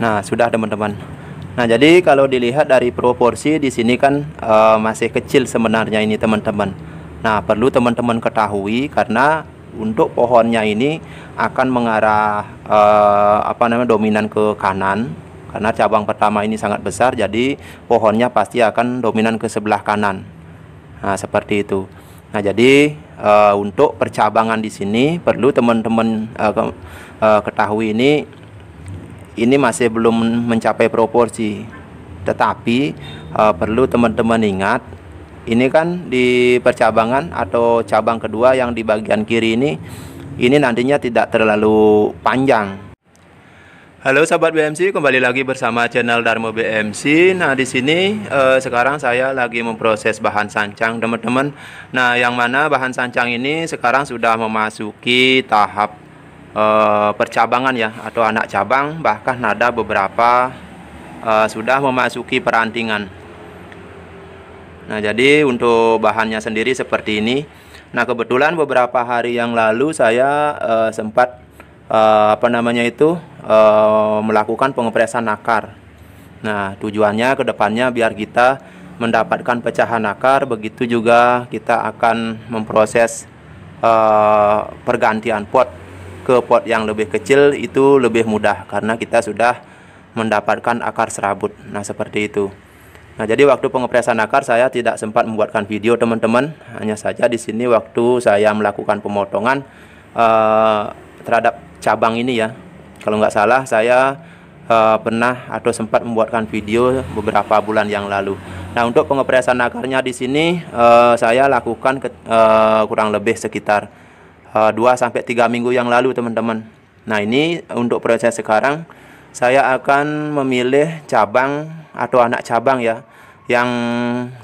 Nah, sudah teman-teman. Nah, jadi kalau dilihat dari proporsi di sini kan masih kecil sebenarnya ini teman-teman. Nah, perlu teman-teman ketahui karena untuk pohonnya ini akan mengarah dominan ke kanan. Karena cabang pertama ini sangat besar, jadi pohonnya pasti akan dominan ke sebelah kanan. Nah, seperti itu. Nah, jadi untuk percabangan di sini perlu teman-teman ketahui ini masih belum mencapai proporsi, tetapi perlu teman-teman ingat, ini kan di percabangan atau cabang kedua yang di bagian kiri ini nantinya tidak terlalu panjang. Halo sahabat BMC, kembali lagi bersama channel Darmo BMC. Nah, di sini sekarang saya lagi memproses bahan sancang teman-teman. Nah, yang mana bahan sancang ini sekarang sudah memasuki tahap percabangan ya, atau anak cabang, bahkan ada beberapa sudah memasuki perantingan. Nah, jadi untuk bahannya sendiri seperti ini. Nah, kebetulan beberapa hari yang lalu saya sempat melakukan pengepresan akar. Nah, tujuannya ke depannya biar kita mendapatkan pecahan akar, begitu juga kita akan memproses pergantian pot ke pot yang lebih kecil, itu lebih mudah karena kita sudah mendapatkan akar serabut. Nah, seperti itu. Nah, jadi waktu pengepresan akar saya tidak sempat membuatkan video teman-teman. Hanya saja di sini waktu saya melakukan pemotongan terhadap cabang ini ya. Kalau nggak salah saya pernah atau sempat membuatkan video beberapa bulan yang lalu. Nah, untuk pengepresan akarnya di sini saya lakukan kurang lebih sekitar 2-3 minggu yang lalu teman-teman. Nah, ini untuk proses sekarang saya akan memilih cabang atau anak cabang ya, yang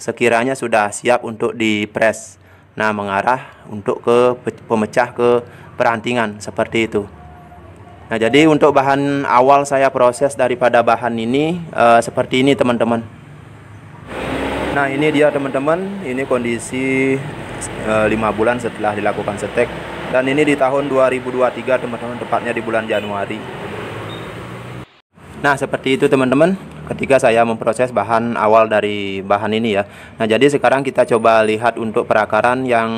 sekiranya sudah siap untuk dipres. Nah, mengarah untuk ke pemecah ke perantingan seperti itu. Nah, jadi untuk bahan awal saya proses daripada bahan ini seperti ini teman-teman. Nah, ini dia teman-teman, ini kondisi 5 bulan setelah dilakukan setek. Dan ini di tahun 2023 teman-teman, tepatnya di bulan Januari. Nah, seperti itu teman-teman ketika saya memproses bahan awal dari bahan ini ya. Nah, jadi sekarang kita coba lihat untuk perakaran yang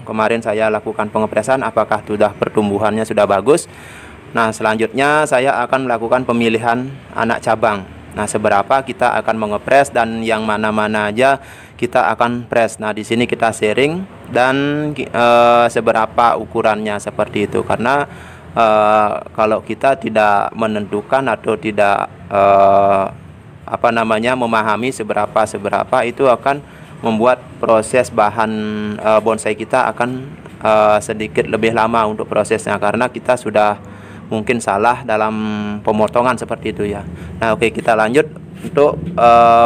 kemarin saya lakukan pengepresan, apakah sudah pertumbuhannya sudah bagus. Nah, selanjutnya saya akan melakukan pemilihan anak cabang. Nah, seberapa kita akan mengepres dan yang mana-mana aja kita akan press. Nah, di sini kita sharing dan seberapa ukurannya seperti itu. Karena kalau kita tidak menentukan atau tidak memahami seberapa itu akan membuat proses bahan bonsai kita akan sedikit lebih lama untuk prosesnya, karena kita sudah mungkin salah dalam pemotongan seperti itu ya. Nah, oke, kita lanjut untuk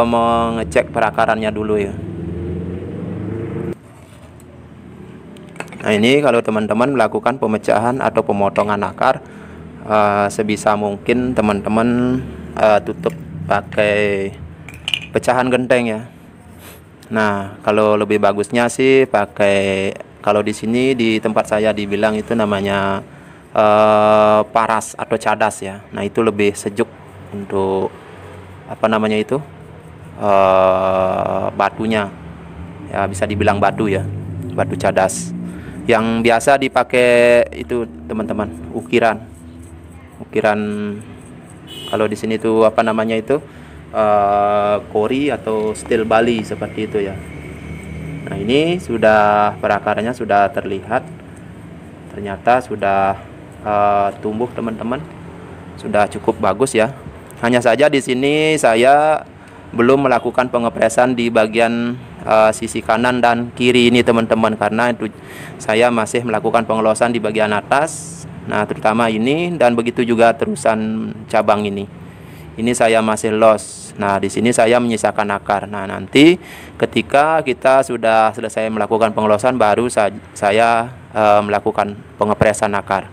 mengecek perakarannya dulu ya. Nah, ini kalau teman-teman melakukan pemecahan atau pemotongan akar, sebisa mungkin teman-teman tutup pakai pecahan genteng ya. Nah, kalau lebih bagusnya sih pakai, kalau di sini di tempat saya dibilang itu namanya paras atau cadas ya. Nah, itu lebih sejuk untuk batunya ya, bisa dibilang batu ya, batu cadas. Yang biasa dipakai itu teman-teman ukiran kalau di sini tuh kori atau steel Bali seperti itu ya. Nah, ini sudah perakarannya sudah terlihat, ternyata sudah tumbuh teman-teman, sudah cukup bagus ya. Hanya saja di sini saya belum melakukan pengepresan di bagian sisi kanan dan kiri ini teman-teman, karena itu saya masih melakukan pengelosan di bagian atas. Nah, terutama ini dan begitu juga terusan cabang ini saya masih los. Nah, di sini saya menyisakan akar. Nah, nanti ketika kita sudah selesai melakukan pengelosan baru saya melakukan pengepresan akar.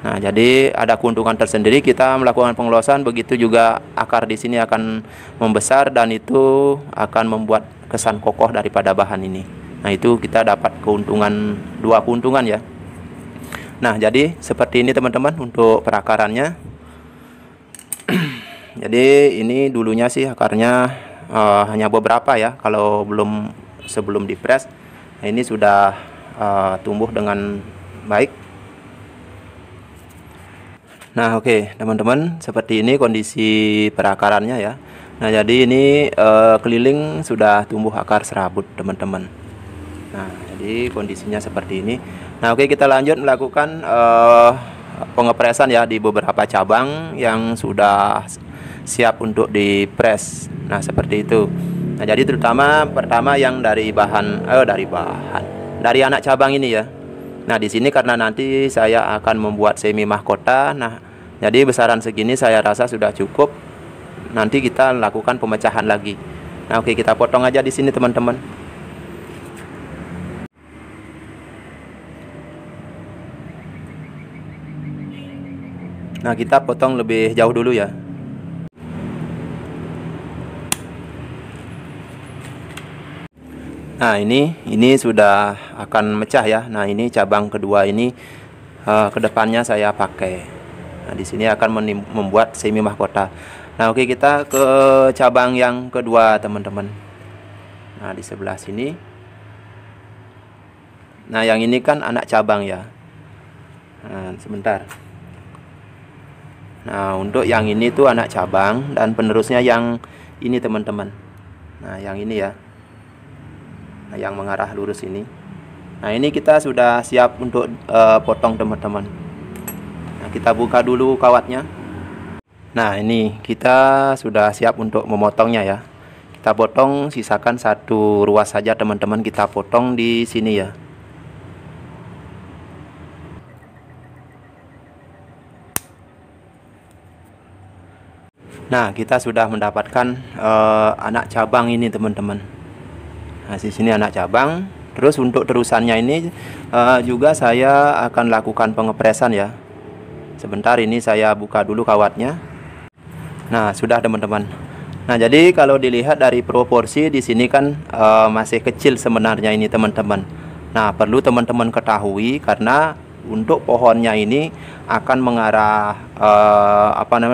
Nah, jadi ada keuntungan tersendiri kita melakukan pengelosan, begitu juga akar di sini akan membesar dan itu akan membuat kesan kokoh daripada bahan ini. Nah, itu kita dapat keuntungan, 2 keuntungan ya. Nah, jadi seperti ini teman-teman untuk perakarannya. Jadi ini dulunya sih akarnya hanya beberapa ya, kalau sebelum dipres. Nah, ini sudah tumbuh dengan baik. Nah, oke, teman-teman, seperti ini kondisi perakarannya ya. Nah, jadi ini keliling sudah tumbuh akar serabut, teman-teman. Nah, jadi kondisinya seperti ini. Nah, oke, kita lanjut melakukan pengepresan ya di beberapa cabang yang sudah siap untuk dipres. Nah, seperti itu. Nah, jadi terutama pertama yang dari anak cabang ini ya. Nah, di sini karena nanti saya akan membuat semi mahkota. Nah, jadi besaran segini saya rasa sudah cukup. Nanti kita lakukan pemecahan lagi. Nah, oke, kita potong aja di sini, teman-teman. Nah, kita potong lebih jauh dulu ya. Nah, ini sudah akan mecah ya. Nah, ini cabang kedua ini kedepannya saya pakai. Nah, di sini akan membuat semi mahkota. Nah, oke, kita ke cabang yang kedua, teman-teman. Nah, di sebelah sini. Nah, yang ini kan anak cabang ya. Nah, sebentar. Nah, untuk yang ini tuh anak cabang dan penerusnya yang ini, teman-teman. Nah, yang ini ya. Nah, yang mengarah lurus ini. Nah, ini kita sudah siap untuk potong, teman-teman. Nah, kita buka dulu kawatnya. Nah, ini kita sudah siap untuk memotongnya ya. Kita potong, sisakan satu ruas saja, teman-teman. Kita potong di sini ya. Nah, kita sudah mendapatkan anak cabang ini, teman-teman. Nah, di sini anak cabang. Terus untuk terusannya ini juga saya akan lakukan pengepresan ya. Sebentar, ini saya buka dulu kawatnya. Nah, sudah, teman-teman. Nah, jadi kalau dilihat dari proporsi di sini kan masih kecil sebenarnya ini, teman-teman. Nah, perlu teman-teman ketahui karena untuk pohonnya ini akan mengarah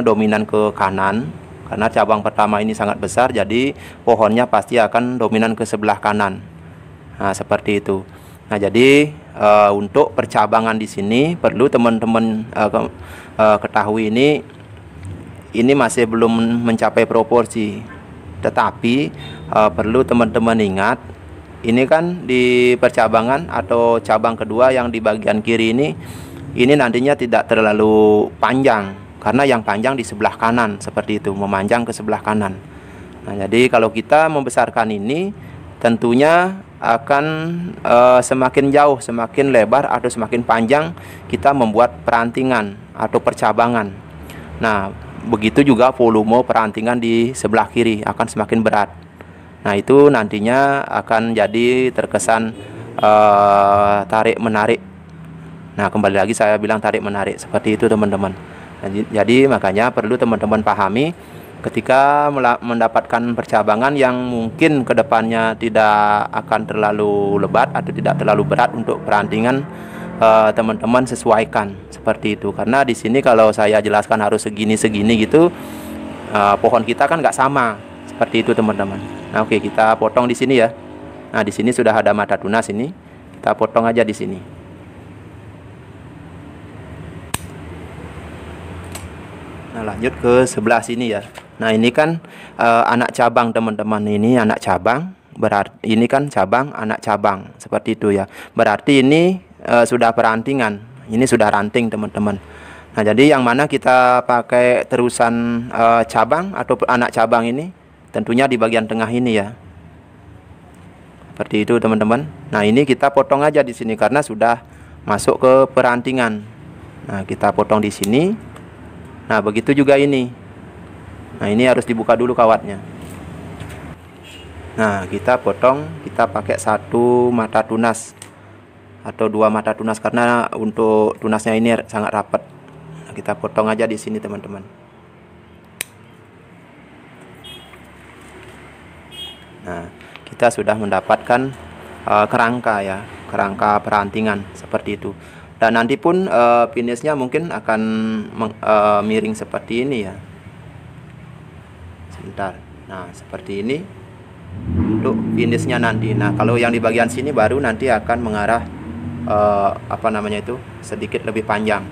dominan ke kanan, karena cabang pertama ini sangat besar, jadi pohonnya pasti akan dominan ke sebelah kanan. Nah, seperti itu. Nah, jadi untuk percabangan di sini perlu teman-teman ketahui ini masih belum mencapai proporsi, tetapi perlu teman-teman ingat. Ini kan di percabangan atau cabang kedua yang di bagian kiri ini nantinya tidak terlalu panjang, karena yang panjang di sebelah kanan, seperti itu, memanjang ke sebelah kanan. Nah, jadi kalau kita membesarkan ini tentunya akan semakin jauh, semakin lebar atau semakin panjang kita membuat perantingan atau percabangan. Nah, begitu juga volume perantingan di sebelah kiri akan semakin berat. Nah, itu nantinya akan jadi terkesan tarik-menarik. Nah, kembali lagi saya bilang tarik-menarik, seperti itu, teman-teman. Nah, jadi makanya perlu teman-teman pahami ketika mendapatkan percabangan yang mungkin kedepannya tidak akan terlalu lebat atau tidak terlalu berat untuk perantingan, teman-teman sesuaikan seperti itu. Karena di sini kalau saya jelaskan harus segini-segini gitu, pohon kita kan nggak sama, seperti itu, teman-teman. Nah, oke, kita potong di sini ya. Nah, di sini sudah ada mata tunas ini. Kita potong aja di sini. Nah, lanjut ke sebelah sini ya. Nah, ini kan anak cabang, teman-teman. Ini anak cabang. Berarti ini kan cabang, anak cabang, seperti itu ya. Berarti ini sudah perantingan. Ini sudah ranting, teman-teman. Nah, jadi yang mana kita pakai terusan cabang atau anak cabang ini? Tentunya di bagian tengah ini ya. Seperti itu, teman-teman. Nah, ini kita potong aja di sini karena sudah masuk ke perantingan. Nah, kita potong di sini. Nah, begitu juga ini. Nah, ini harus dibuka dulu kawatnya. Nah, kita potong, kita pakai satu mata tunas atau dua mata tunas karena untuk tunasnya ini sangat rapat. Nah, kita potong aja di sini, teman-teman. Nah, kita sudah mendapatkan kerangka ya, kerangka perantingan seperti itu. Dan nanti pun finishnya mungkin akan miring seperti ini ya. sebentar. Nah seperti ini untuk finishnya nanti. Nah kalau yang di bagian sini baru nanti akan mengarah sedikit lebih panjang.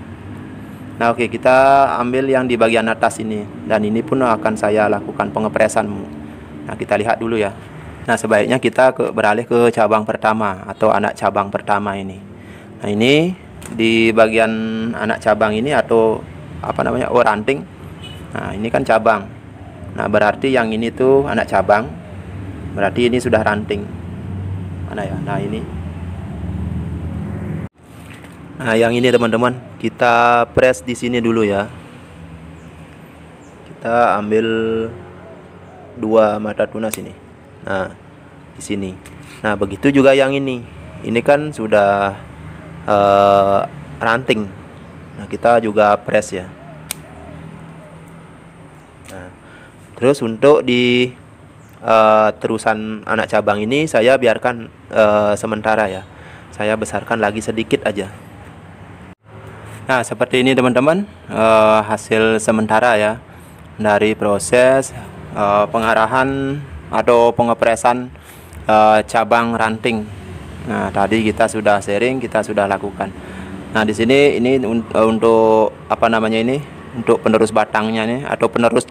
Nah oke, kita ambil yang di bagian atas ini, dan ini pun akan saya lakukan pengepresan. Nah kita lihat dulu ya. Nah sebaiknya kita beralih ke cabang pertama atau anak cabang pertama ini. Nah ini di bagian anak cabang ini atau ranting. Nah ini kan cabang. Nah berarti yang ini tuh anak cabang, berarti ini sudah ranting. Mana ya? Nah ini. Nah yang ini teman-teman, kita press di sini dulu ya. Kita ambil 2 mata tunas ini. Nah di sini. Nah begitu juga yang ini. Ini kan sudah ranting. Nah kita juga press ya. Nah, terus untuk di terusan anak cabang ini saya biarkan sementara ya. Saya besarkan lagi sedikit aja. Nah seperti ini teman-teman, hasil sementara ya dari proses pengarahan atau pengepresan cabang ranting. Nah tadi kita sudah sharing, kita sudah lakukan. Nah di sini ini untuk untuk penerus batangnya nih, atau penerus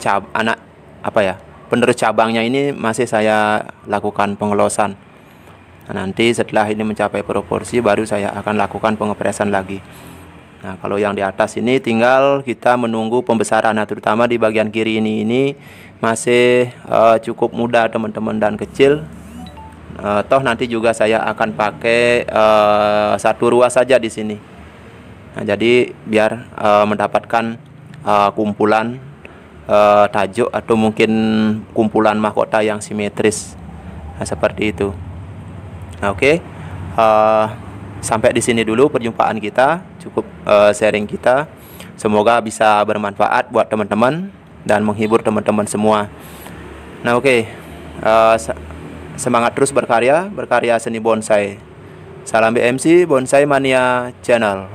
penerus cabangnya ini masih saya lakukan pengelosan. Nah, nanti setelah ini mencapai proporsi baru saya akan lakukan pengepresan lagi. Nah kalau yang di atas ini tinggal kita menunggu pembesaran. Nah terutama di bagian kiri ini masih cukup muda teman-teman dan kecil. Toh nanti juga saya akan pakai satu ruas saja di sini. Nah jadi biar mendapatkan kumpulan tajuk atau mungkin kumpulan mahkota yang simetris. Nah seperti itu. Nah oke. Sampai di sini dulu perjumpaan kita, cukup sharing kita. Semoga bisa bermanfaat buat teman-teman dan menghibur teman-teman semua. Nah oke, semangat terus berkarya seni bonsai. Salam BMC Bonsai Mania Channel.